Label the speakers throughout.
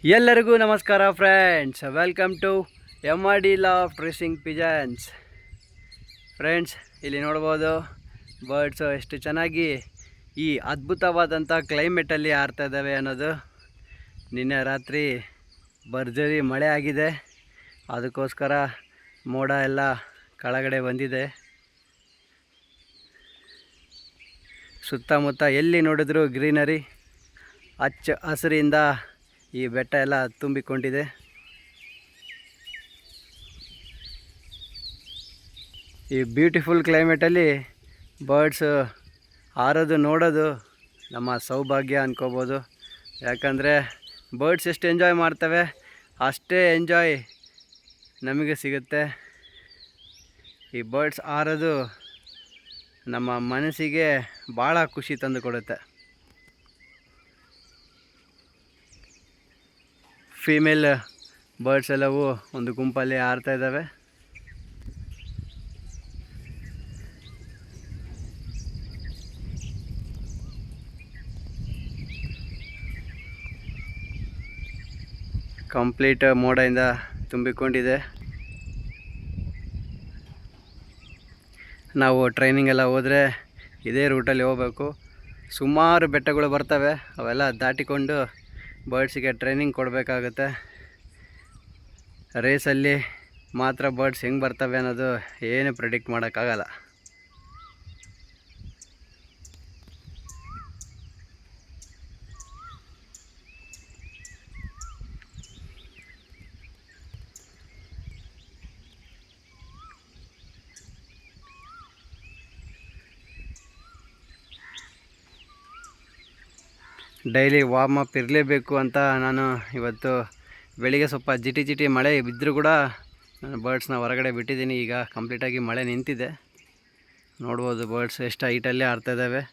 Speaker 1: ಎಲ್ಲರಿಗೂ ನಮಸ್ಕಾರ friends, welcome to MRD loft racing pigeons. Friends, ಇಲ್ಲಿ ನೋಡ್ಬೋದು ಬರ್ಡ್ಸು ಎಷ್ಟು ಚೆನ್ನಾಗಿ ಈ ಅದ್ಭುತವಾದಂಥ ಕ್ಲೈಮೇಟಲ್ಲಿ ಆಡ್ತಾ ಇದ್ದಾವೆ ಅನ್ನೋದು. ನಿನ್ನೆ ರಾತ್ರಿ ಭರ್ಜರಿ ಮಳೆ ಆಗಿದೆ, ಅದಕ್ಕೋಸ್ಕರ ಮೋಡ ಎಲ್ಲ ಕೆಳಗಡೆ ಬಂದಿದೆ. ಸುತ್ತಮುತ್ತ ಎಲ್ಲಿ ನೋಡಿದ್ರು ಗ್ರೀನರಿ, ಹಚ್ಚ ಹಸಿರಿಂದ ಈ ಬೆಟ್ಟ ಎಲ್ಲ ತುಂಬಿಕೊಂಡಿದೆ. ಈ ಬ್ಯೂಟಿಫುಲ್ ಕ್ಲೈಮೇಟಲ್ಲಿ ಬರ್ಡ್ಸ್ ಹಾರೋದು ನೋಡೋದು ನಮ್ಮ ಸೌಭಾಗ್ಯ ಅನ್ಕೋಬೋದು. ಯಾಕಂದರೆ ಬರ್ಡ್ಸ್ ಎಷ್ಟು ಎಂಜಾಯ್ ಮಾಡ್ತವೆ ಅಷ್ಟೇ ಎಂಜಾಯ್ ನಮಗೆ ಸಿಗುತ್ತೆ. ಈ ಬರ್ಡ್ಸ್ ಹಾರೋದು ನಮ್ಮ ಮನಸ್ಸಿಗೆ ಭಾಳ ಖುಷಿ ತಂದು ಕೊಡುತ್ತೆ. ಫೀಮೇಲ್ ಬರ್ಡ್ಸ್ ಎಲ್ಲವೂ ಒಂದು ಗುಂಪಲ್ಲಿ ಹಾರ್ತಾ ಇದ್ದಾವೆ. ಕಂಪ್ಲೀಟ್ ಮೋಡದಿಂದ ತುಂಬಿಕೊಂಡಿದೆ. ನಾವು ಟ್ರೈನಿಂಗ್ ಎಲ್ಲ ಹೋದರೆ ಇದೇ ರೂಟಲ್ಲಿ ಹೋಗಬೇಕು. ಸುಮಾರು ಬೆಟ್ಟಗಳು ಬರ್ತವೆ, ಅವೆಲ್ಲ ದಾಟಿಕೊಂಡು ಬರ್ಡ್ಸಿಗೆ ಟ್ರೈನಿಂಗ್ ಕೊಡಬೇಕಾಗುತ್ತೆ. ರೇಸಲ್ಲಿ ಮಾತ್ರ ಬರ್ಡ್ಸ್ ಹೆಂಗೆ ಬರ್ತವೆ ಅನ್ನೋದು ಏನು ಪ್ರಿಡಿಕ್ಟ್ ಮಾಡೋಕ್ಕಾಗಲ್ಲ. ಡೈಲಿ ವಾರ್ಮ್ ಅಪ್ ಇರಲೇಬೇಕು ಅಂತ ನಾನು ಇವತ್ತು ಬೆಳಿಗ್ಗೆ ಸ್ವಲ್ಪ ಜಿಟಿ ಮಳೆ ಬಿದ್ದರೂ ಕೂಡ ನಾನು ಬರ್ಡ್ಸ್ನ ಹೊರಗಡೆ ಬಿಟ್ಟಿದ್ದೀನಿ. ಈಗ ಕಂಪ್ಲೀಟಾಗಿ ಮಳೆ ನಿಂತಿದೆ. ನೋಡ್ಬೋದು ಬರ್ಡ್ಸ್ ಎಷ್ಟು ಹೈಟಲ್ಲೇ ಆಡ್ತಾ ಇದ್ದಾವೆ.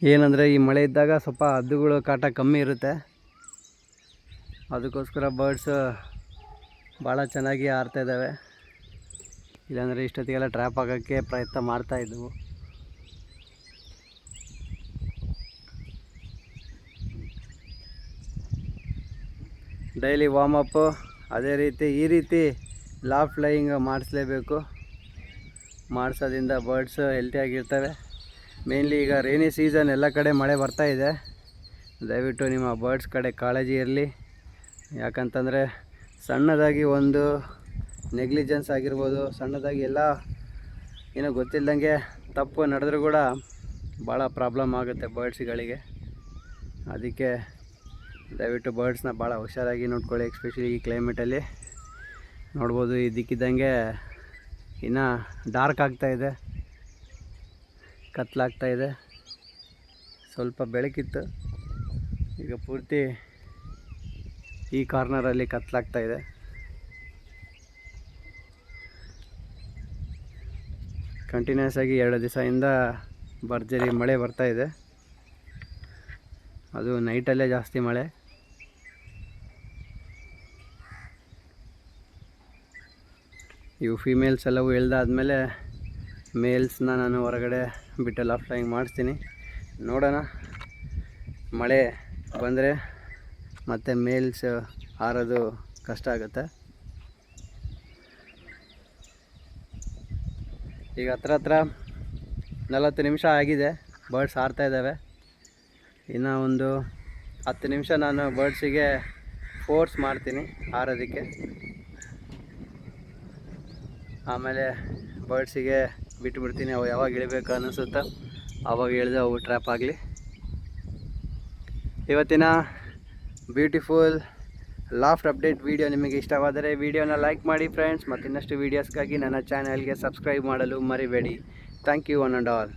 Speaker 1: ಏನಂದರೆ ಈ ಮಳೆ ಇದ್ದಾಗ ಸ್ವಲ್ಪ ಹದ್ದುಗಳು ಕಾಟ ಕಮ್ಮಿ ಇರುತ್ತೆ, ಅದಕ್ಕೋಸ್ಕರ ಬರ್ಡ್ಸ್ ಭಾಳ ಚೆನ್ನಾಗಿ ಆಡ್ತಾ ಇದ್ದಾವೆ. ಇಲ್ಲಾಂದರೆ ಇಷ್ಟೊತ್ತಿಗೆಲ್ಲ ಟ್ರ್ಯಾಪ್ ಆಗೋಕ್ಕೆ ಪ್ರಯತ್ನ ಮಾಡ್ತಾಯಿದ್ವು. ಡೈಲಿ ವಾರ್ಮ್ ಅಪ್ಪು ಅದೇ ರೀತಿ ಈ ರೀತಿ ಲಾಫ್ಟ್ ಫ್ಲೈಯಿಂಗ್ ಮಾಡಿಸ್ಲೇಬೇಕು. ಮಾಡಿಸೋದ್ರಿಂದ ಬರ್ಡ್ಸ್ ಹೆಲ್ತಿಯಾಗಿರ್ತವೆ. ಮೇನ್ಲಿ ಈಗ ರೇನಿ ಸೀಸನ್, ಎಲ್ಲ ಕಡೆ ಮಳೆ ಬರ್ತಾಯಿದೆ. ದಯವಿಟ್ಟು ನಿಮ್ಮ ಬರ್ಡ್ಸ್ ಕಡೆ ಕಾಳಜಿ ಇರಲಿ. ಯಾಕಂತಂದರೆ ಸಣ್ಣದಾಗಿ ಒಂದು ನೆಗ್ಲಿಜೆನ್ಸ್ ಆಗಿರ್ಬೋದು, ಸಣ್ಣದಾಗಿ ಎಲ್ಲ ಏನೋ ಗೊತ್ತಿಲ್ಲದಂಗೆ ತಪ್ಪು ನಡೆದ್ರೂ ಕೂಡ ಭಾಳ ಪ್ರಾಬ್ಲಮ್ ಆಗುತ್ತೆ ಬರ್ಡ್ಸ್ಗಳಿಗೆ. ಅದಕ್ಕೆ ದಯವಿಟ್ಟು ಬರ್ಡ್ಸ್ನ ಭಾಳ ಹುಷಾರಾಗಿ ನೋಡ್ಕೊಳ್ಳಿ. ಎಸ್ಪೆಷಲಿ ಈ ಕ್ಲೈಮೇಟಲ್ಲಿ ನೋಡ್ಬೋದು, ಇದಕ್ಕಿದ್ದಂಗೆ ಇನ್ನೂ ಡಾರ್ಕ್ ಆಗ್ತಾಯಿದೆ, ಕತ್ಲಾಗ್ತಾಯಿದೆ. ಸ್ವಲ್ಪ ಬೆಳಕಿತ್ತು, ಈಗ ಪೂರ್ತಿ ಈ ಕಾರ್ನರಲ್ಲಿ ಕತ್ಲಾಗ್ತಾಯಿದೆ. ಕಂಟಿನ್ಯೂಸ್ ಆಗಿ 2 ದಿವಸದಿಂದ ಭರ್ಜರಿ ಮಳೆ ಬರ್ತಾಯಿದೆ. ಅದು ನೈಟಲ್ಲೇ ಜಾಸ್ತಿ ಮಳೆ. ಇವು ಫೀಮೇಲ್ಸ್ ಎಲ್ಲವೂ ಎಳ್ದಾದ್ಮೇಲೆ ಮೇಲ್ಸ್ನ ನಾನು ಹೊರಗಡೆ ಬಿಟ್ಟು ಲಾಫ್ಟ್ ಫ್ಲೈಯಿಂಗ್ ಮಾಡಿಸ್ತೀನಿ. ನೋಡೋಣ, ಮಳೆ ಬಂದರೆ ಮತ್ತು ಮೇಲ್ಸ್ ಹಾರೋದು ಕಷ್ಟ ಆಗುತ್ತೆ. ಈಗ ಹತ್ರ 40 ನಿಮಿಷ ಆಗಿದೆ, ಬರ್ಡ್ಸ್ ಹಾರ್ತಾ ಇದ್ದಾವೆ. ಇನ್ನು ಒಂದು 10 ನಿಮಿಷ ನಾನು ಬರ್ಡ್ಸಿಗೆ ಫೋರ್ಸ್ ಮಾಡ್ತೀನಿ ಹಾರೋದಕ್ಕೆ. ಆಮೇಲೆ ಬರ್ಡ್ಸಿಗೆ ಬಿಟ್ಟುಬಿಡ್ತೀನಿ. ಅವು ಯಾವಾಗ ಇಳಿಬೇಕು ಅನ್ನಿಸುತ್ತೋ ಆವಾಗ ಇಳಿದು ಅವು ಟ್ರ್ಯಾಪ್ ಆಗಲಿ. ಇವತ್ತಿನ ಬ್ಯೂಟಿಫುಲ್ ಲಾಫ್ಟ್ ಅಪ್ಡೇಟ್ ವಿಡಿಯೋ ನಿಮಗೆ ಇಷ್ಟವಾದರೆ ವಿಡಿಯೋನ ಲೈಕ್ ಮಾಡಿ ಫ್ರೆಂಡ್ಸ್, ಮತ್ತು ಇನ್ನಷ್ಟು ವೀಡಿಯೋಸ್ಗಾಗಿ ನನ್ನ ಚಾನಲ್ಗೆ ಸಬ್ಸ್ಕ್ರೈಬ್ ಮಾಡಲು ಮರಿಬೇಡಿ. Thank you one and all.